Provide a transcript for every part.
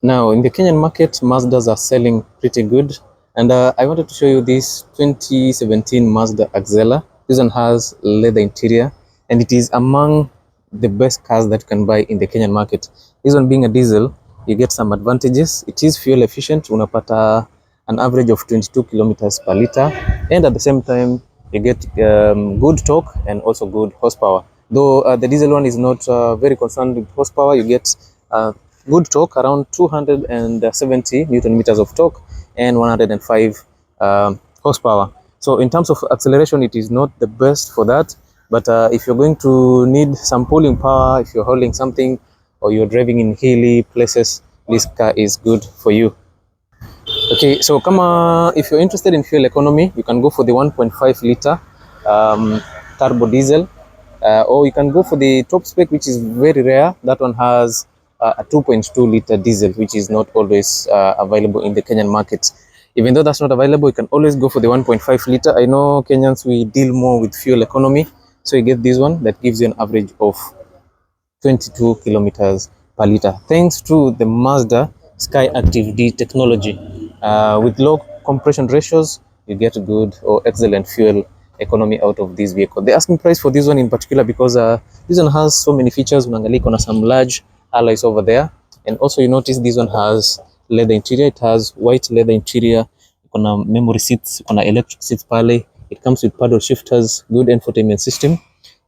Now, in the Kenyan market, Mazdas are selling pretty good. And I wanted to show you this 2017 Mazda Axela. This one has leather interior, and it is among the best cars that you can buy in the Kenyan market. This one being a diesel, you get some advantages. It is fuel efficient. Unapata an average of 22 kilometers per liter. And at the same time, you get good torque and also good horsepower. Though the diesel one is not very concerned with horsepower, you get good torque around 270 Newton meters of torque and 105 horsepower. So in terms of acceleration, it is not the best for that. But if you're going to need some pulling power, if you're holding something or you're driving in hilly places, this car is good for you. Okay, so if you're interested in fuel economy, you can go for the 1.5 liter turbo diesel, or you can go for the top spec, which is very rare. That one has a 2.2 liter diesel, which is not always available in the Kenyan market. Even though that's not available, you can always go for the 1.5 liter. I know Kenyans, we deal more with fuel economy, so you get this one that gives you an average of 22 kilometers per liter, thanks to the Mazda Sky Active D technology. With low compression ratios, you get good or excellent fuel economy out of this vehicle. The asking price for this one in particular, because this one has so many features, unaangalia kuna some large alloys over there, and also you notice this one has leather interior. It has white leather interior, kuna memory seats, kuna electric seats pale. It comes with paddle shifters, good infotainment system.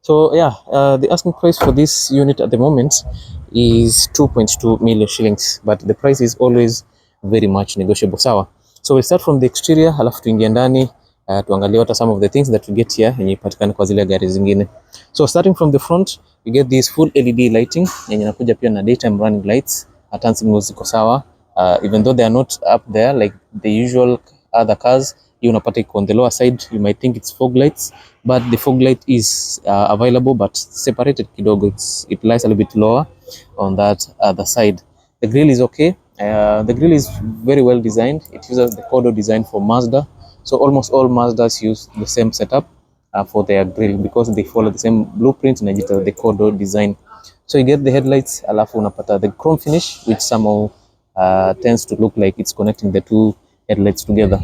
So yeah, the asking price for this unit at the moment is 2.2 million shillings, but the price is always very much negotiable. Sawa. So we start from the exterior, halafu tuingie ndani, tuangalie what are some of the things that we get here yenye ipatikana kwa zile gari zingine. So starting from the front, you get this full LED lighting yenye inakuja pia na daytime running lights. Turn signals ziko sawa, even though they are not up there like the usual other cars. You unapata iko on the lower side, you might think it's fog lights, but the fog light is available but separated kidogo. It lies a little bit lower on that other side. The grille is okay. The grille is very well designed. It uses the Kodo design for Mazda, so almost all Mazdas use the same setup for their grille because they follow the same blueprint na the Kodo design. So you get the headlights, alafu unapata the chrome finish, which somehow tends to look like it's connecting the two headlights together.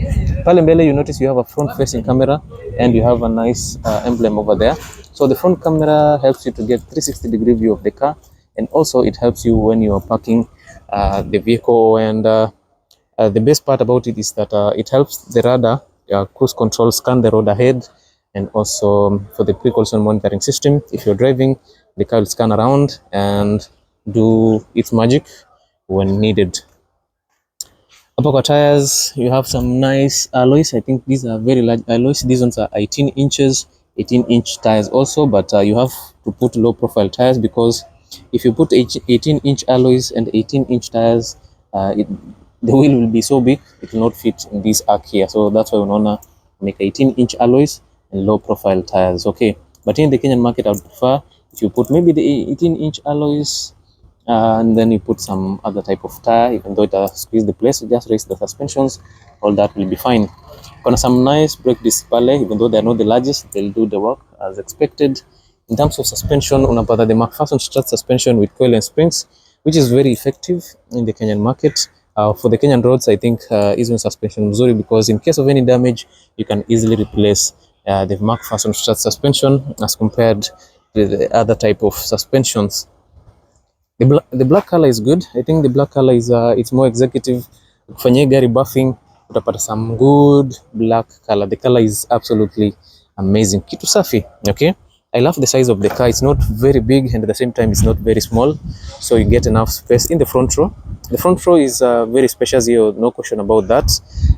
Pale mbele, you notice you have a front facing camera and you have a nice emblem over there. So the front camera helps you to get 360-degree view of the car, and also it helps you when you are parking the vehicle. And the best part about it is that it helps the radar cruise control scan the road ahead, and also for the pre-collision monitoring system. If you're driving, the car will scan around and do its magic when needed. Hapa kwa tires, you have some nice alloys. I think these are very large alloys. These ones are 18 inches, 18-inch tires also, but you have to put low profile tires, because if you put 18-inch alloys and 18-inch tires, the wheel will be so big, it will not fit in this arc here. So that's why we wanna make 18-inch alloys and low profile tires, okay? But in the Kenyan market, I would prefer if you put maybe the 18-inch alloys, and then you put some other type of tire, even though it squeeze the place, just raise the suspensions, all that will be fine. Gonna some nice brake disc pale, even though they're not the largest, they'll do the work as expected. In terms of suspension, unapata the McPherson strut suspension with coil and springs, which is very effective in the Kenyan market. For the Kenyan roads, I think is one suspension mzuri, because in case of any damage, you can easily replace the McPherson strut suspension as compared to the other type of suspensions. The black color is good. I think the black color is it's more executive. Ukifanyia gari buffing, utapata some good black color. The color is absolutely amazing. Kitu safi, okay? I love the size of the car. It's not very big, and at the same time it's not very small, so you get enough space in the front row. The front row is very spacious here, no question about that.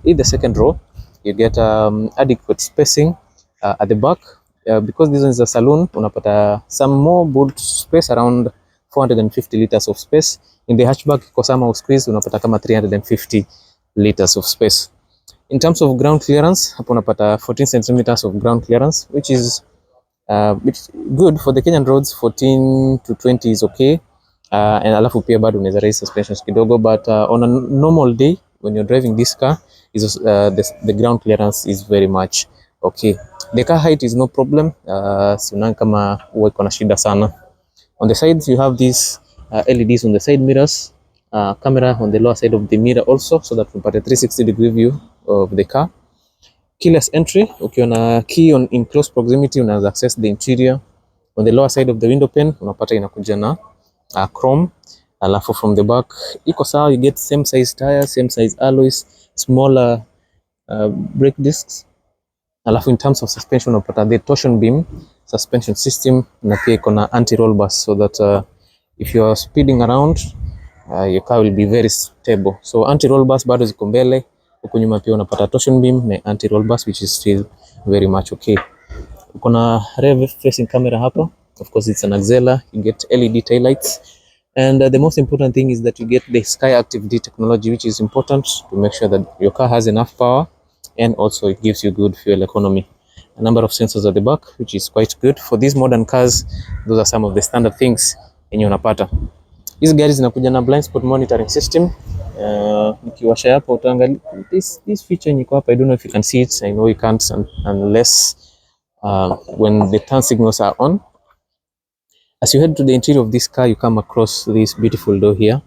In the second row, you get adequate spacing at the back, because this one is a saloon. Unapata some more boot space, around 450 liters of space. In the hatchback, Kosama squeeze, unapata kama 350 liters of space. In terms of ground clearance, hapo unapata 14 centimeters of ground clearance, which is good for the Kenyan roads. 14 to 20 is okay. And alafu pia bado unaweza raise suspensions kidogo, but on a normal day when you're driving this car, the ground clearance is very much okay. The car height is no problem. Siona kama huwa iko na shida sana. On the sides, you have these LEDs on the side mirrors. camera on the lower side of the mirror also, so that unapata 360-degree view of the car. Keyless entry, ukiona key in close proximity unaweza access the interior. On the lower side of the window pane unapata inakuja na chrome. Alafu from the back iko sawa, you get same size tires, same size alloys, smaller brake discs. Alafu in terms of suspension unapata the torsion beam suspension system, na pia iko na anti-roll bars, so that if you are speeding around your car will be very stable. So anti-roll bars bado ziko mbele, huko nyuma pia unapata torsion beam na anti-roll bars, which is still very much okay. Uko na rear facing camera hapa. Of course it's an Axela, you get LED tail lights, and the most important thing is that you get the Sky Active D technology, which is important to make sure that your car has enough power, and also it gives you good fuel economy. A number of sensors at the back, which is quite good for these modern cars. Those are some of the standard things yenye unapata. Hizi gari zinakuja na blind spot monitoring system. Nikiwasha hapo utaangalia this feature yenye iko hapa. I don't know if you can see it. I know you can't unless when the turn signals are on. As you head to the interior of this car, you come across this beautiful door here.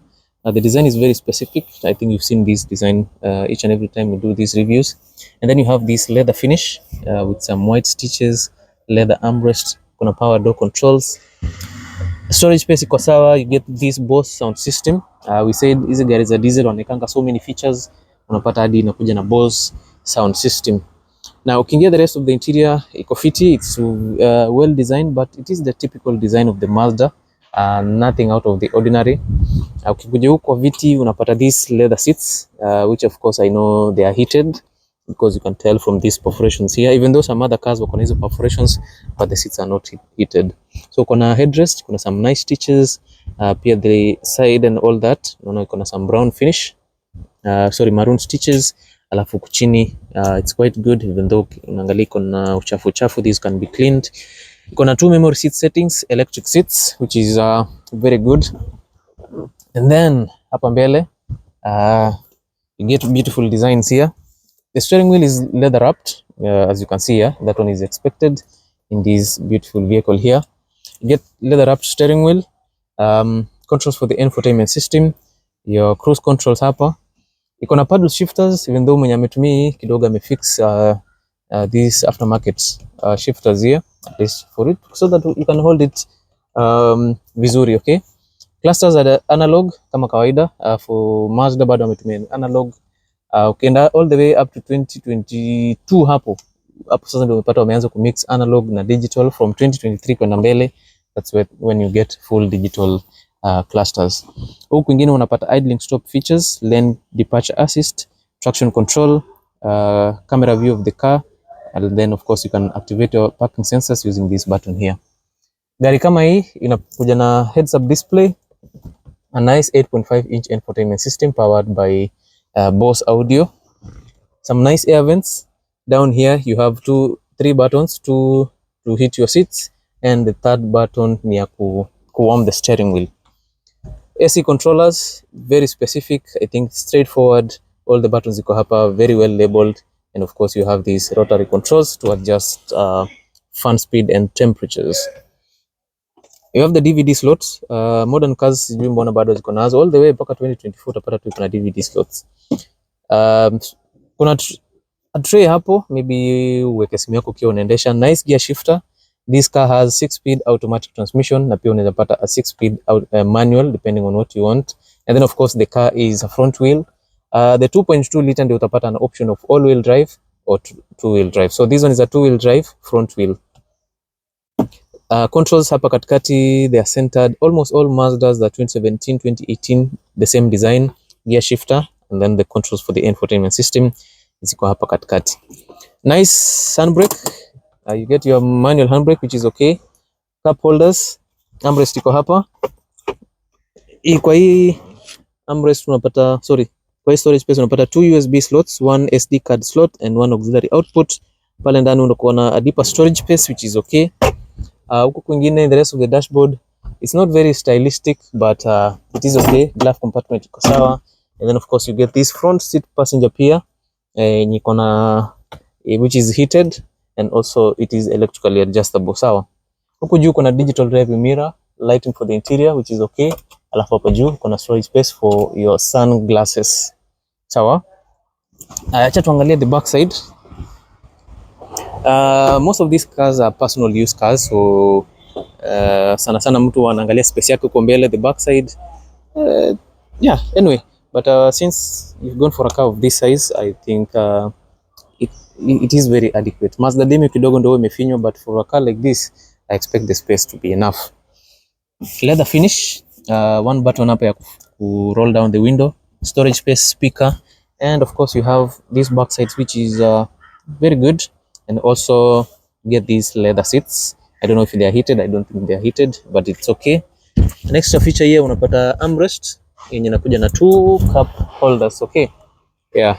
The design is very specific. I think you've seen this design each and every time we do these reviews. And then you have this leather finish with some white stitches, leather armrest, kuna power door controls. Storage space iko sawa. You get this Bose sound system. We said hizi gari za diesel wanekanga so many features. Unapata hadi inakuja na Bose sound system. Now ukiingia the rest of the interior iko fiti. It's well designed, but it is the typical design of the Mazda. Nothing out of the ordinary. Ukikuja huko viti unapata these leather seats, which of course I know they are heated, because you can tell from these perforations here, even though some other cars wako na hizo perforations, but the seats are not heated. So kuna headrest, kuna some nice stitches, pia the side and all that, unaona kuna some brown finish, maroon stitches. Alafu kuchini it's quite good, even though unaangalia kuna uchafu, these can be cleaned. Kuna 2 memory seat settings, electric seats, which is very good. And then hapa mbele you get beautiful designs here. The steering wheel is leather wrapped, as you can see here. That one is expected in this beautiful vehicle here. You get leather wrapped steering wheel, controls for the infotainment system, your cruise controls hapa. Iko na paddle shifters, even though mwenye ametumia kidogo amefix these aftermarket shifters here, at least for it, so that you can hold it vizuri, okay? Clusters are analog kama kawaida. For Mazda bado ametumia analog. Ukienda all the way up to 2022 hapo sasa ndio umepata wameanza kumix analog na digital. From 2023 kwenda mbele, that's when you get full digital clusters. Huku kwingine unapata idling stop features, lane departure assist, traction control, camera view of the car, and then of course you can activate your parking sensors using this button here. Gari kama hii inakuja na heads up display, a nice 8.5 inch infotainment system powered by Bose audio, some nice air vents. Down here you have 3 buttons to hit your seats, and the third button ni ya ku warm the steering wheel. AC controllers, very specific, I think straightforward. All the buttons iko hapa very well labeled, and of course you have these rotary controls to adjust fan speed and temperatures. You have the DVD slots. Modern cars sijui mbona bado ziko nazo, all the way mpaka 2024 utapata tu kuna DVD slots. Kuna tray hapo, maybe uweke simu yako ukiwa unaendesha. Nice gear shifter. This car has 6-speed automatic transmission, na pia unaweza pata a 6-speed manual depending on what you want. And then of course the car is a front wheel. The 2.2 liter ndio utapata an option of all-wheel drive or two-wheel drive. So this one is a two-wheel drive front wheel. Controls hapa katikati, they are centered. Almost all Mazdas, the 2017, 2018, the same design. Gear shifter, and then the controls for the infotainment system ziko hapa katikati. Nice handbrake. You get your manual handbrake, which is okay. Cup holders, armrest iko hapa. Kwa hii armrest unapata, kwa hii storage space unapata 2 USB slots, 1 SD card slot and 1 auxiliary output. Pale ndani unakuwa na a deeper storage space, which is okay. Huku kwingine, the rest of the dashboard, it's not very stylistic, but it is okay. Glove compartment iko sawa. And then of course you get this front seat passenger pia, which is heated, and also it is electrically adjustable, sawa. Huku juu kuna digital rearview mirror, lighting for the interior, which is okay. alafu hapo juu kuna storage space for your sunglasses. Sawa. Acha tuangalie the back side. Most of these cars are personal use cars, so sana sana mtu anaangalia space yake huko mbele, the back side. Yeah, anyway, but since you've gone for a car of this size, I think it is very adequate. Mazda demi kidogo ndio imefinywa, but for a car like this, I expect the space to be enough. Leather finish, one button hapa ya ku roll down the window, storage space, speaker, and of course you have these back sides, which is very good, and also get these leather seats. I don't know if they are heated. I don't think they are heated, but it's okay. The next feature here unapata armrest yenye inakuja na 2 cup holders. Okay, yeah,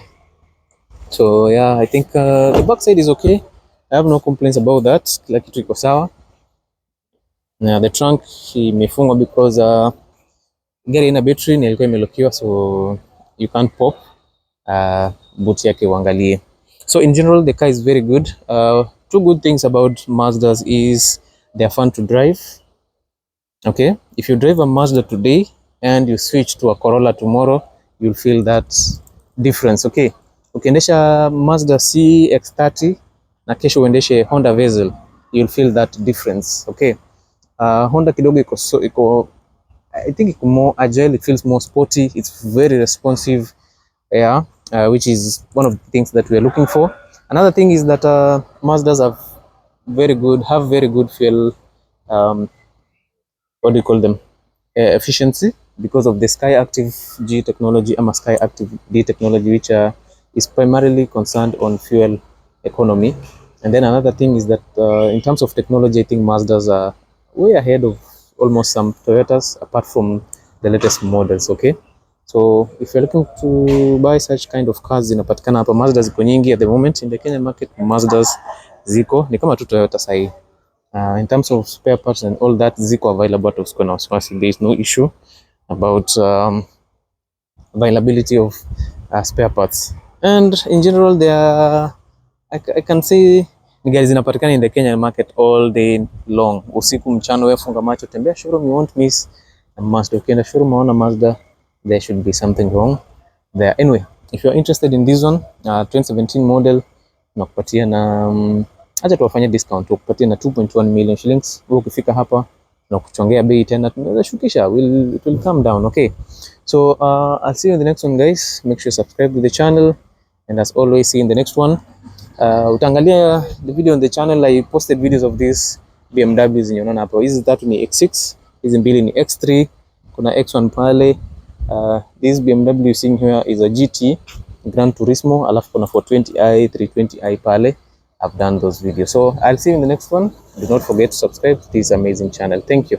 so yeah, I think the back side is okay. I have no complaints about that. Kila kitu iko sawa. Now the trunk imefungwa because gari ina battery na ilikuwa imelokiwa, so you can't pop boot yake uangalie. So in general the car is very good. Two good things about Mazdas is they are fun to drive. Okay, if you drive a Mazda today and you switch to a Corolla tomorrow, you'll feel that difference. Okay, ukiendesha Mazda CX-30 na kesho uendeshe Honda Vezel, you'll feel that difference. Okay, Honda kidogo iko I think iko more agile, it feels more sporty, it's very responsive. Yeah, which is one of the things that we are looking for. Another thing is that Mazdas have very good fuel what do you call them, efficiency, because of the Sky Active G technology or Sky Active D technology, which is primarily concerned on fuel economy. And then another thing is that in terms of technology, I think Mazdas are way ahead of almost some Toyotas, apart from the latest models. Okay, so if you're looking to buy such kind of cars, zinapatikana hapa. Mazdas ziko nyingi at the moment in the Kenyan market. Mazdas ziko ni kama tu Toyota sahi. In terms of spare parts and all that, ziko available at usikuwe na wasiwasi. There is no issue about availability of spare parts, and in general they are, I can say ni gari zinapatikana in the Kenyan market all day long. Usiku mchana, wewe funga macho, tembea showroom, you won't miss a Mazda. Ukienda showroom unaona Mazda, there should be something wrong there. Anyway, if you are interested in this one, 2017 model, nakupatia na acha tuwafanyie discount, tukupatie na 2.1 million shillings. Wewe ukifika hapa na kuchongea bei tena tunaweza shukisha, it will come down. Okay, so I'll see you in the next one guys. Make sure you subscribe to the channel, and as always, see you in the next one. Utaangalia the video on the channel, I posted videos of these BMWs zenye unaona hapo. Hizi tatu ni X6, hizi mbili ni X3, kuna X1 pale. This BMW you seeing here is a GT Gran Turismo, alafu kuna 420i, 320i pale. I've done those videos. So I'll see you in the next one. Do not forget to subscribe to this amazing channel. Thank you.